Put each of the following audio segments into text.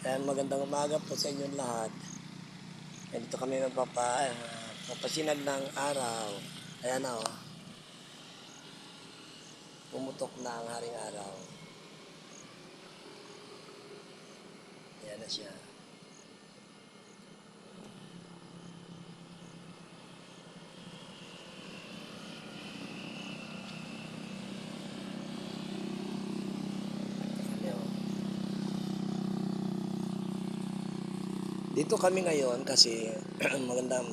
Ayan, magandang umaga po sa inyong lahat. Dito kami papasinag ng araw. Ayan o, pumutok na ang haring araw. Ayan na siya. Dito kami ngayon kasi maganda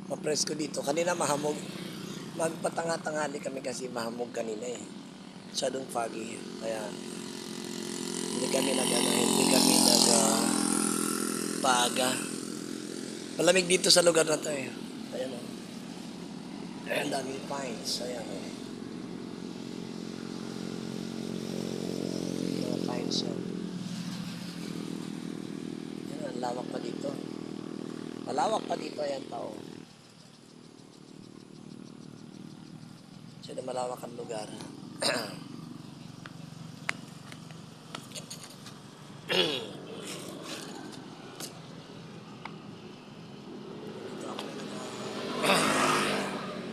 mapresko dito. Kanina mahamog. Magpatanga-tangali kami kasi mahamog kanina eh. Masyadong foggy. Kaya hindi kami paga. Malamig dito sa lugar na to eh. Ayan o. Ang daming pines. Ayan o. Mga pines yan. Ayan, ang lawak pa dito. Malawak pa dito, ayan pa o. Siya na malawak ang lugar.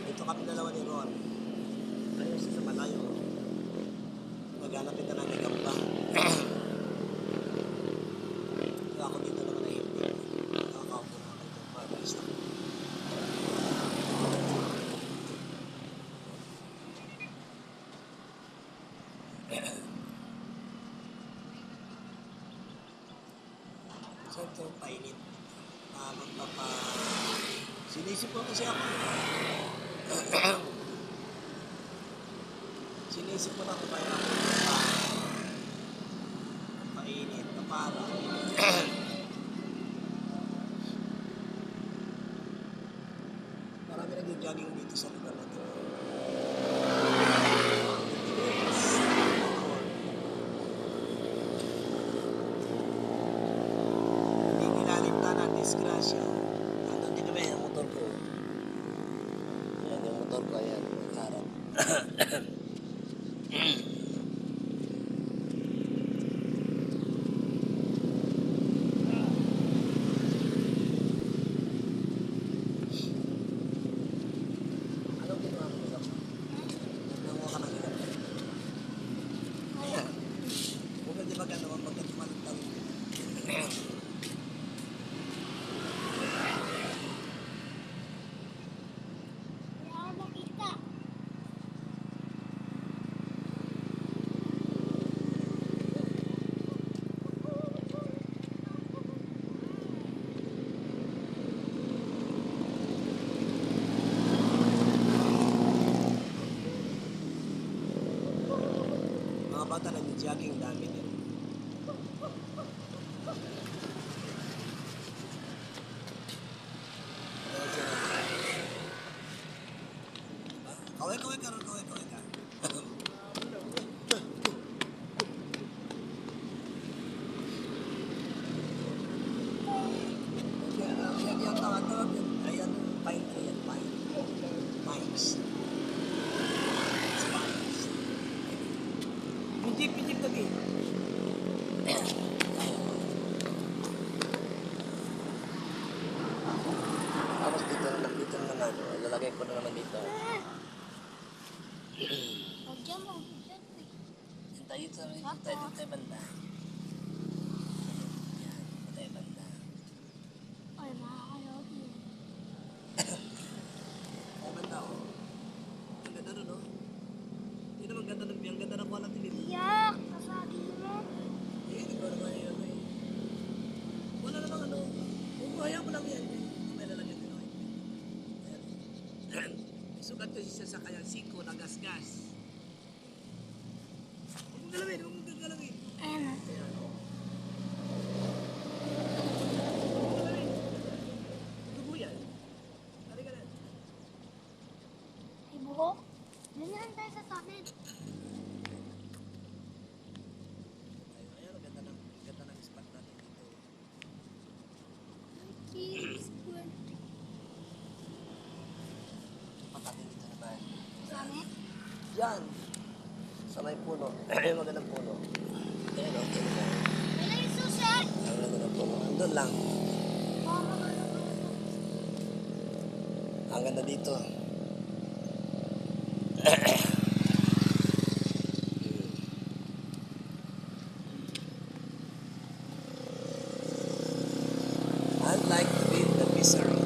Dito kami dalawa ni Ron. Ayun siya sa malayo. Maghanapin na namin gamba. Kaya ako dito naman ay hindi. Nakakaupo na ako dito para basta. So ito, painit. Sinisip ko kasi ako. Sinisip ko na kung kaya ako painit na para. Marami nag-jogging dito sa lugar na ito. Hindi nilalimtan ang disgrasya. Nandun din kami ang motor ko. Ayan yung motor ko, ayan. Harap. Anong ginawa mo nila? Nanguha ka ng ilan? Ayan. Kung hindi magano, magkatumalintang. Mga bata nag-jogging, dami din. Kaway ka ron, kaway ka. Yan tawag yan. Ayan, pine tree yan, pine. Pines. Pinjip lagi. Tapos dito naman. Lalagay ko na naman dito. Tayo tayo banda. Yan, tayo banda. Ay, makakayot mo. Tayo banda o. Ang ganda rin o. Hindi naman ganda ng kuha natin dito. Iyak! Kasagi mo. Hindi ko naman yun eh. Wala namang ano. Kaya ko lang yan eh. May lalagyan din ako. Ayan. Sugat ko siya sa kanyang siko na gas-gas. Huwag mong galawin. Ayan na. Ayan o. Huwag mong galawin. Dugo yan. Tari ka na. Ay, buhok. Ganyan tayo sa samin. Ayan, ang ganda ng spot natin dito. Cheese squid. Patatin dito naman. Samin? Yan. Sa may puno. Ayun, magandang puno. Ayan o. Wala yung susi. Ang ganda ng Doon lang. Mama, ano? Ang ganda dito. I'd like to be in the misery.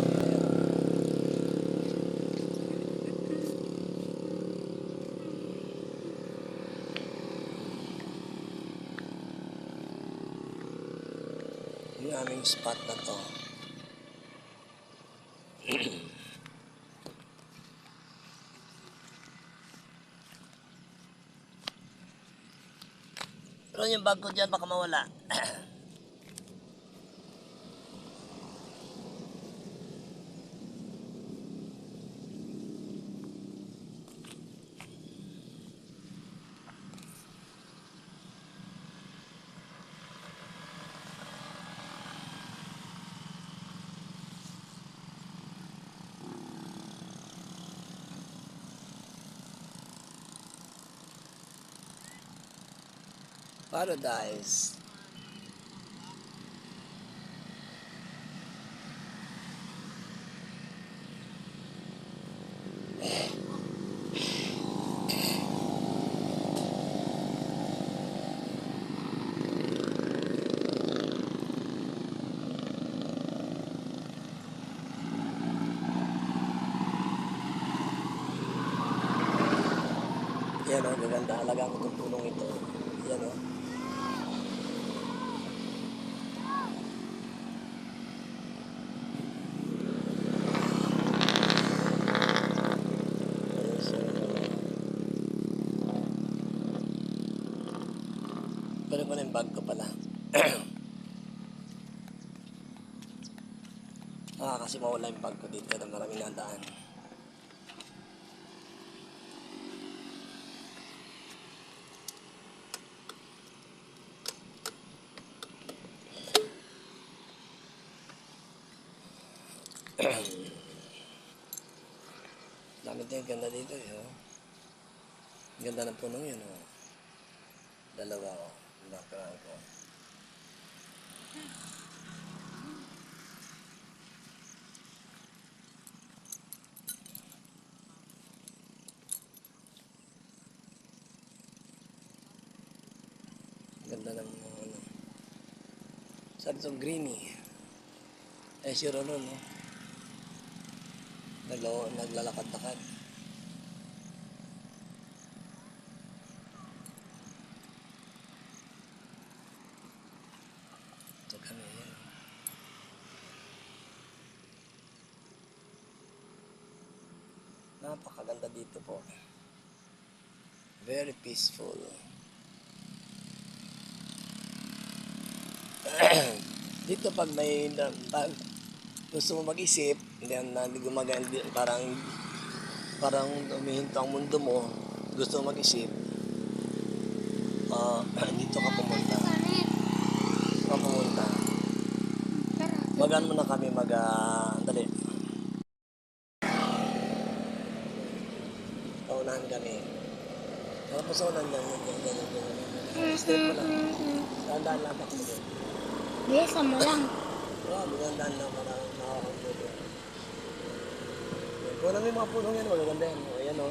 Yung aming spot na to. Pero yung bag ko dyan baka mawala. Paradise. Yan o, gaganda. Alaga ko itong punong ito. Yan o. Pero ko na yung bag ko pala. Kasi mawala yung bag ko dito na maraming nadaan. Dami din, ganda dito eh. Oh. Ganda ng punong yun. Oh. Dalawa ko. Background ko. Ganda ng ano. Saan itong greeny? Eh, si Rono, no? Naglalakad-lakad. Ito kami, yan. Napakaganda dito po. Very peaceful. Dito pag may pag gusto mo mag-isip, hindi gumagana, parang umihinto ang mundo mo, gusto mo mag-isip, dito ka pumunta. Summit. Dito ka pumunta. Tara. Magaan muna kami dali. Paunahan kami. Tapos paunahan ganyan. Step mo lang. Dahan-dahan lang ako dito. Bisa mo lang. Dahan-dahan lang para nakakagulo. Kung ano yung mga punong yan, magaganda yan. O, yan o.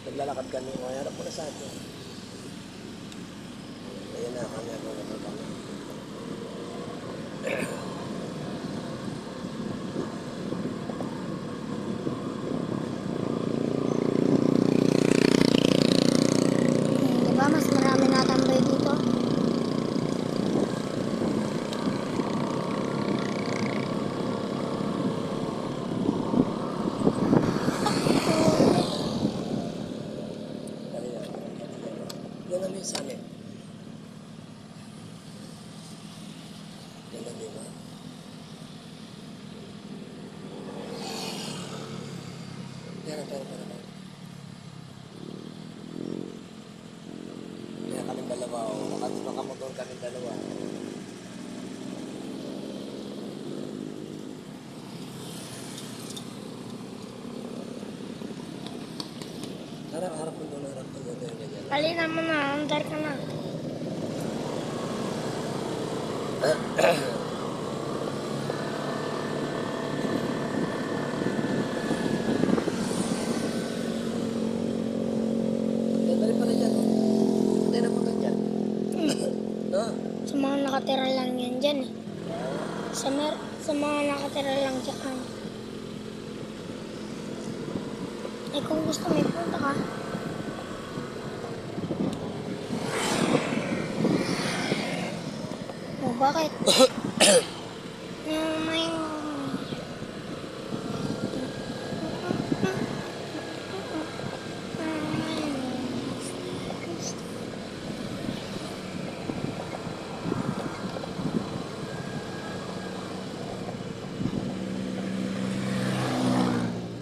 Naglalakad kami. O, harap mo na sa atin. Ayan na kami. Diba mas marami natambay dito? Yan namin sa amin. Yan na, diba? Yan na, pero. Kaya kaming dalawa, o. Nakamotor kaming dalawa. Harap mo doon, ganyan. Halina mo na, andar ka na. Sa mga nakatira lang yan dyan eh. Sa mga nakatira lang dyan. Eh kung gusto may punta ka. O bakit? Yung may...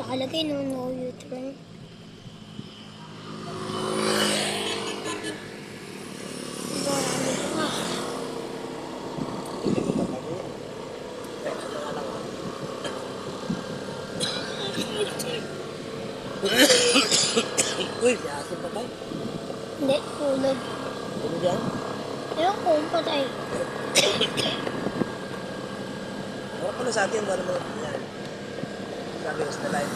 Nakalagay no U-turn. Diba, dito nga. Hindi mo matagal. Teka na nga lang. Uy, may asin pa tayo. Hindi, tulog. Ano dyan? Ewan ko, patay. Wala pala sa atin, wala mo yan. Sabi ko sa live.